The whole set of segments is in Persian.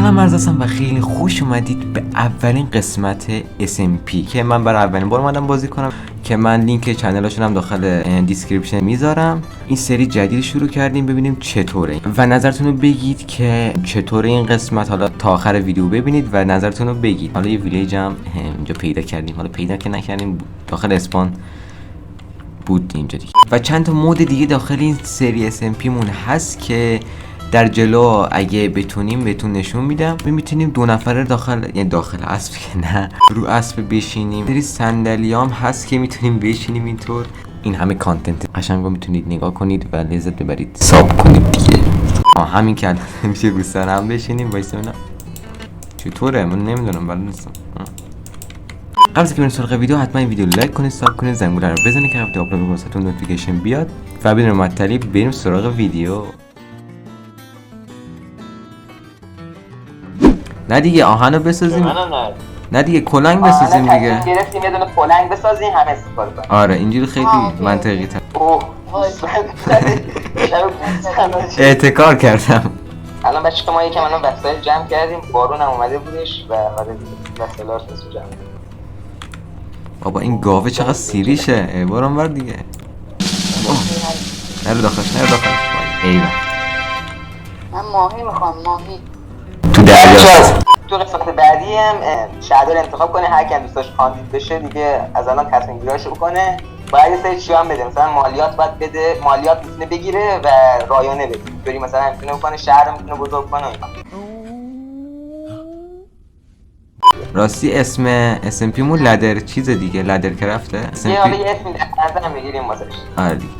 سلام عرض هستم و خیلی خوش اومدید به اولین قسمت SMP که من برای اولین بار اومدم بازی کنم که من لینک چنلاشون هم داخل دیسکریپشن میذارم. این سری جدید شروع کردیم، ببینیم چطوره و نظرتون رو بگید که چطوره این قسمت. حالا تا آخر ویدیو ببینید و نظرتون رو بگید. حالا یه ویلیج هم اینجا پیدا کردیم، حالا پیدا که نکردیم داخل اسپان بود اینجا دیگه. و چند تا مود دیگه داخل این سری SMP مون هست که در جلو اگه بتونیم بهتون نشون میدم. میتونیم دو نفره داخل اسب که نه، رو اسب بشینیم. سری صندلیام هست که میتونیم بشینیم اینطور. این همه کانتنت قشنگو میتونید نگاه کنید و لذت ببرید. ساب کنید دیگه. همین که میشه رو سر هم بشینیم. وایسا ببینم چطوره، من نمیدونم بلد نیستم. قبل از اینکه بریم سراغ ویدیو حتما این ویدیو لایک کنید، ساب کنید، زنگوله رو بزنید که وقتی آپلود میکنم واسهتون نوتیفیکیشن بیاد. و بدون معطلی بریم سراغ ویدیو. نه دیگه آهنو بسازیم. نه دیگه کلنگ بسازیم دیگه. گرفتیم یه دونه کلنگ بسازیم همه استفاده کنیم. آره اینجوری خیلی منطقی تر. احتکار کردم. الان بچه ما یکم الان وسایل جمع کردیم، بارون هم اومده بودش و آره وسایل رو جمع. بابا این گاوه چقدر سیریشه. بارون ور دیگه. نرو داخلش. ایوه. من ماهی میخوام. ماهی تو دریا. تو قسمت بعدی هم شهردار انتخاب کنه، هر کی دوست داشت کاندید بشه دیگه از الان تصمیم گیریاشو بکنه. باید یه سری چیام بده، مثلا مالیات باید بده، مالیات میتونه بگیره و رایانه بده. اینطوری مثلا میتونه بکنه، شهر رو میتونه بزرگ کنه اینا. راستی اسم SMP مون لدر چیز دیگه، لدر کرفته. یه حالا یه اسمی در نظر میگیریم واسش. آره دیگه.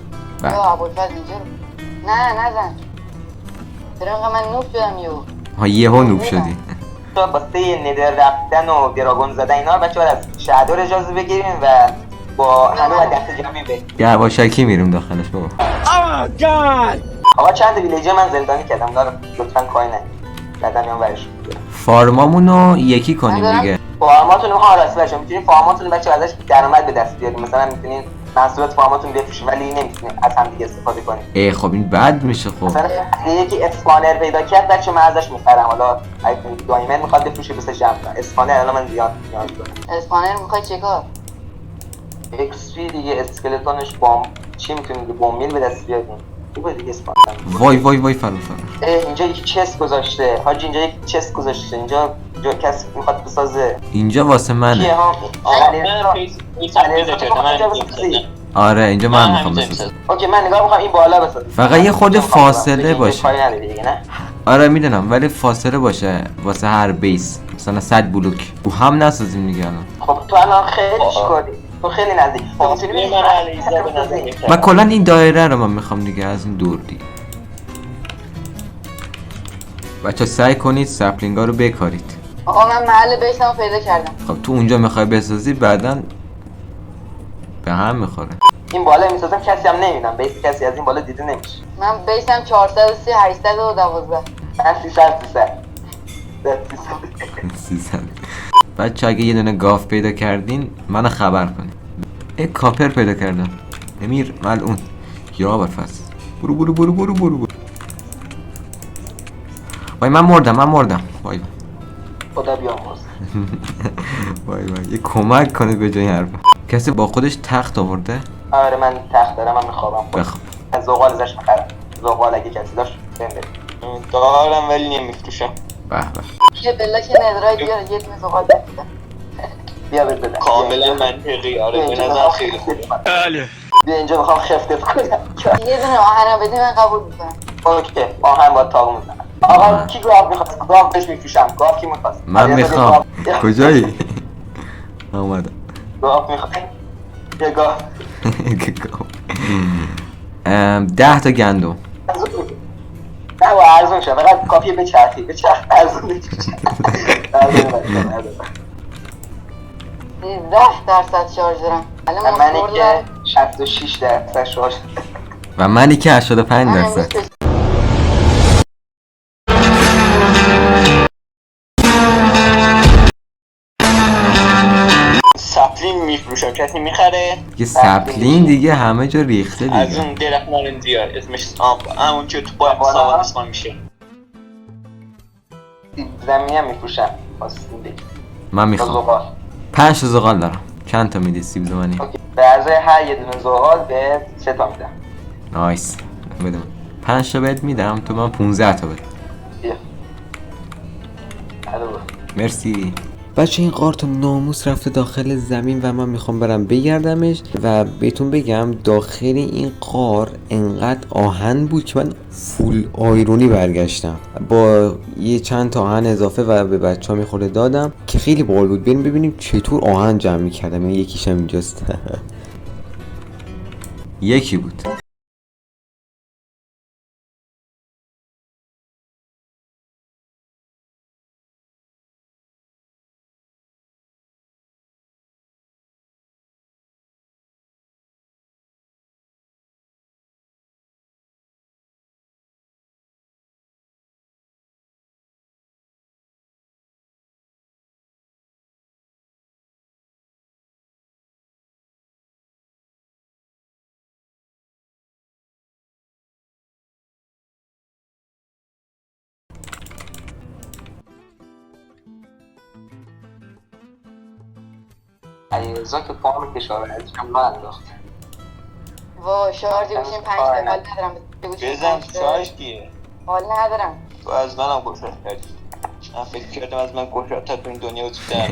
یا ابوالفضل اینجا نه نزن. چرا من نوب شدم یهو نوب شدی. تو واسه ندر رفتن و دراگون زدن اینا بچه‌ها از شهردار اجازه بگیریم و با همه و دست جمعی بریم. یواشکی میریم داخلش بابا. آقا چند ویلیج من زندانی کردم، لطفاً کاری نکنید. بعدم میام ورش. فارمامونو یکی کنیم دیگه. فارماتون ها راست باشه، میتونین فارماتون بچه‌ها ازش درآمد به دست بیارید. مثلا میتونین محصولات فارماتون بفروشین ولی نمیتونین از هم دیگه استفاده کنید. خب این بد میشه. خب مثلا یکی اسپانر پیدا کرد بچه من ازش میخرم. حالا اگه دایمن میخواد بفروشه بسش جمع کنه. اسپانر الان من زیاد نیاز دارم. اسپانر میخوای چیکار؟ XP دیگه، اسکلتونش بمب چی میتونید بمب به دست بیارید. خوبه دیگه اسپانر. وای فرو. اینجا یک چست گذاشته. حاجی اینجا یک چست گذاشته. اینجا کسی میخواد بسازه. اینجا واسه منه. آره اینجا من میخوام بسازم. اوکی من نگاه میخوام این بالا بسازم. فقط یه خود فاصله باشه. کاری نداری دیگه نه؟ آره میدونم ولی فاصله باشه واسه هر بیس. مثلا 100 بلوک. او هم نسازیم دیگه الان. خب تو الان خیلی چیکاری؟ تو خیلی نزدیک. تو میتونی من کلا این دایره رو من میخوام دیگه از این دور دیگه. بچه سعی کنید سپلینگا رو بکارید. آقا من محل بیسمو پیدا کردم. خب تو اونجا میخوای بسازی بعدن به هم میخوره. این بالا میسازم کسی هم نمیدونم. بیس کسی از این بالا دیده نمیشه. من بیسم 430 812. من 300. بچه اگه یه دونه گاف پیدا کردین منو خبر کنید. کاپر پیدا کردم. امیر ملعون یا ابوالفضل برو. وای من مردم. وای خدا بیامرز. وای یه کمک کنید به جای حرف. کسی با خودش تخت آورده؟ آره من تخت دارم، من میخوابم. بخواب. از زغال ازش میخرم. زغال اگه کسی داشت بنده. دارم ولی نمیفروشم. به یه بلاک ندرای بیار یه دونه زغال بده. بیا بده. کاملا منطقی. آره به نظر خیلی خوبه. بله. بیا اینجا میخوام خفتت کنم. یه دونه آهن بده من قبول میکنم. اوکی آهن با تاغ میزنم. آقا کی گاو میخواست؟ گاو بهش میفروشم. گاو کی میخواست؟ من میخوام. کجایی؟ اومدم. گاو میخوام. یه گاو. 10 تا گندم. نه با ارزون شد، فقط کافیه به چرخی ارزون بشه. 13% شارژ دارم. منی که 66% شارژ و منی که 85%. سپلین میفروشم، کسی میخره؟ یه سپلین دیگه همه جا ریخته دیگه. از اون درخت نارنجی ها اسمش همون که تو باید سواد اسمان میشه. سیب زمینی هم میفروشم خواستیم بگی. من با میخوام زغال. 5 تا زغال دارم. چند تا میدی سیب زمینی؟ اوکی. به ارزای هر یه دونه زغال به 3 تا میدم. نایس. بده من 5 تا بهت میدم، تو من 15 تا بده. بیا. الو. مرسی. بچه این قارت ناموس رفته داخل زمین و من میخوام برم بگردمش و بهتون بگم داخل این قار انقدر آهن بود که من فول آیرونی برگشتم با یه چند تا آهن اضافه و به بچه ها میخورده دادم که خیلی باحال بود. بریم ببینیم چطور آهن جمع میکردم. این یکیشم اینجاست. یکی بود. علیرضا که فارم کشاورزیش هم راه انداخت. وا شارژی بشین 5 تا حال ندارم. بگوشین بزن 5 تا شارژ کیه؟ حال ندارم. تو از منم گشت کردی. من فکر کردم از من گشت‌تر تو این دنیا وجود داره.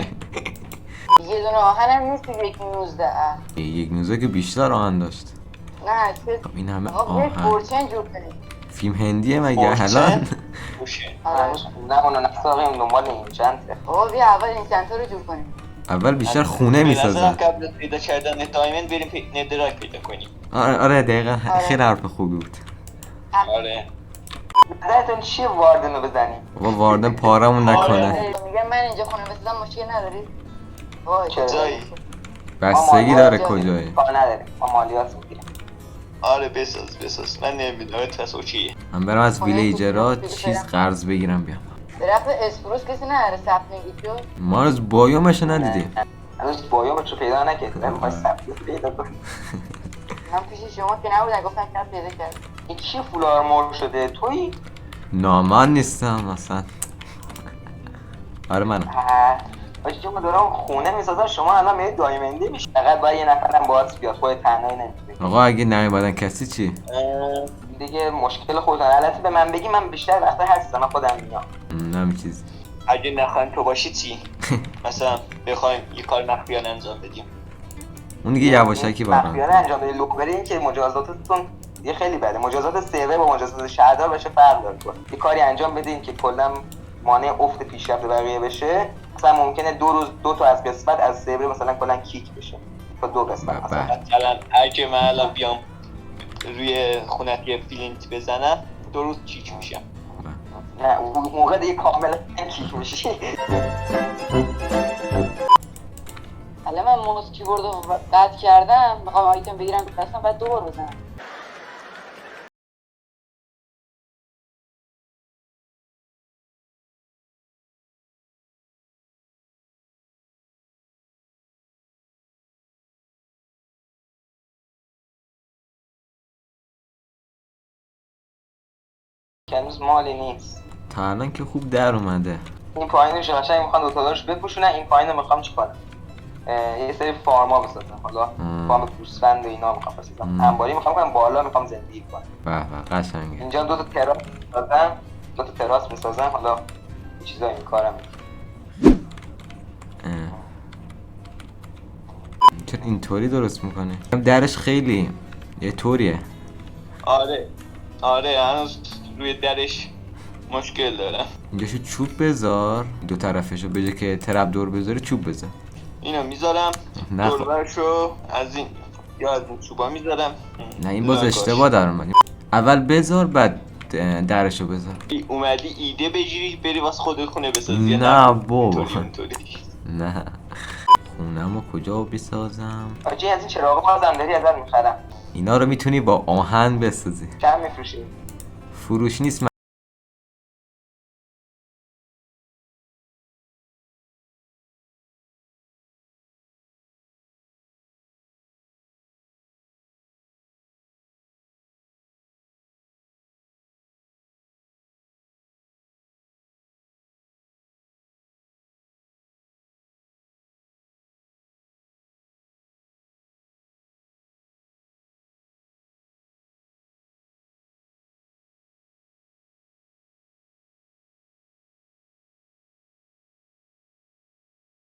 یه دونه آهنم نیست که 1.19. یک موزه که بیشتر آهن داشت. نه چه خب این همه آقا بیاید آهن فورچن جور کنیم. فیلم هندیه مگه الان؟ گوشه. هنوز خونه اونو نساقیم دنبال این چنده. آقا بیا اول این چند تا رو جور کنیم. اول بیشتر خونه به میسازن. نظرم قبل از پیدا کردن دایمن بریم ندرک پیدا کنیم. آره دقیقا. آره. خیلی حرف خوبی بود. آره. نظرتون چیه واردن رو بزنیم؟ بابا واردن پارمون نکنه. میگم من اینجا خونه بسازم مشکل نداری؟ وای چرا؟ جایی؟ بستگی داره کجایی. کار نداریم ما مالیات میگیریم. آره بساز من نمیدونم پس اوکیه. من برم از ویلیجرها چیز قرض بگیرم بیام. درخت اسپروس کسی نداره سپنگی شد؟ ما از بایومش ندیدیم. هنوز بایومش رو پیدا نکردیم. ما سبزی پیدا کنیم. من پیش شما که نبودن گفتن که پیدا کرد. این کی فولار مور شده؟ تویی؟ نامان نیستم اصلا. آره منم. باشه چون دارم خونه میسازم شما الان میرید دایمندی میشه. فقط باید یه نفرم باهات بیاد خودت تنهایی نمیتونی. آقا اگه نیومدن کسی چی؟ دیگه مشکل خودتون. البته به من بگی من بیشتر وقتا هستم. من خودم میام. نمی چیزی. اگه نخوایم تو باشی چی؟ مثلا بخوایم یه کار مخفیانه انجام بدیم. اون دیگه یواشکی مخفیانه واقعا. انجام بدید. لوبری این که مجازاتتون یه خیلی بده. مجازات سرور با مجازات شهردار بشه فرق داره. یه کاری انجام بدین که کلا مانع افت پیشرفت بقیه بشه. مثلا ممکنه 2 روز 2 تا از قسمت از سرور مثلا کلا کیک بشه تا 2 قسمت مثلا. مثلا اگه من الان بیام روی خونت یه فیلینت بزنم 2 روز کیک میشم. نه اون موقع دیگه کاملا کیک میشی. حالا من موز کیبورد رو قطع کردم میخوام آیتم بگیرم که دستم بعد 2 بار بزنم. که هنوز مالی نیست. تا الان که خوب در اومده. این پایینش قشنگ میخوان دو تا دارش بپوشونن. این پایین رو میخوام چیکار یه سری فارما بسازم. حالا فارم گوسفند و اینا میخوام بسازم. انباری میخوام کنم بالا میخوام زندگی کنم. به قشنگه. اینجا 2 تا تراس میسازم. 2 تا تراس میسازم. حالا این چیزا این کارم. چرا اینطوری درست میکنه؟ درش خیلی یه طوریه. آره هنوز روی درش مشکل دارم. اینجاشو چوب بذار، دو طرفشو به جای که ترپ دور بذاری چوب بذار. اینو میذارم نه خب. دوربرشو از این یا از این چوبا میذارم. نه این باز اشتباه در اومد. اول بذار بعد درشو بذار. اومدی ایده بگیری بری واسه خودت خونه بسازی. نه بابا. اینطوری. نه خونمو کجا بسازم؟ آجی از این چراغا بازم داری ازت میخرم. اینا رو میتونی با آهن بسازی. چند میفروشی؟ فروش نیست.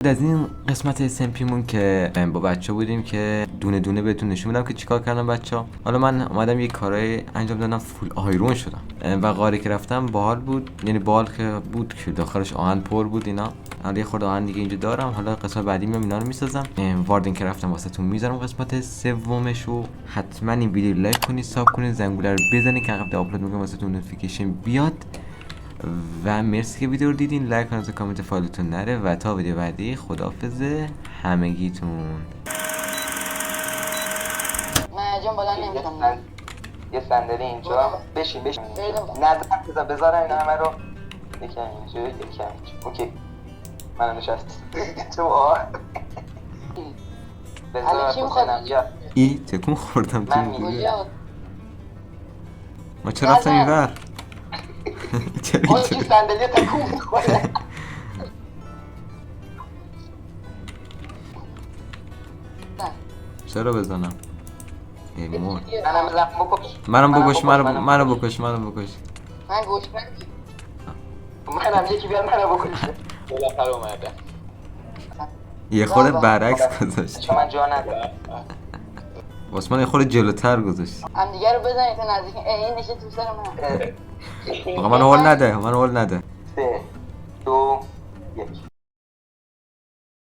از این قسمت SMP مون که با بچه بودیم که دونه دونه بهتون نشون میدم که چیکار کردم بچه. حالا من اومدم یه کارهای انجام دادم، فول آیرون شدم و قاره که رفتم باحال بود، یعنی باحال که بود که داخلش آهن پر بود اینا. حالا یه خورده آهن دیگه اینجا دارم، حالا قسمت بعدی میام اینا رو میسازم. واردن که رفتم واسهتون میذارم قسمت سومشو. حتما این ویدیو لایک کنید، ساب کنید، زنگوله رو بزنید که قبل آپلود میکنم واسهتون نوتیفیکیشن بیاد. و مرسی که ویدیو رو دیدین. لایک کنید و کامنت فالوتون نره و تا ویدیو بعدی خداحافظ همگیتون. من جان بالا نمیتونم. یه صندلی اینجا. بشین بریم. نه بذارم اینا همه رو یکم اینجا یکم اینجا. اوکی من نشست تو حالا کی میخواد اینجا ای تکون خوردم تو من موبایل. کجا؟ ما چرا رفتم اینور؟ اون چی صندلی تکون میخوره. چرا بزنم؟ ای مرد. منم بزن بکش. منم بکش، منو بکش. من گوش نمیدی. منم یکی بیاد منو بکشه. بالاخره اومده. یه خورده برعکس گذاشت. چون من جا ندارم. واسه من یه خورده جلوتر گذاشت. هم دیگه رو بزنید تا نزدیک. این نشه تو سر من. آقا من هول نده. 3 2 1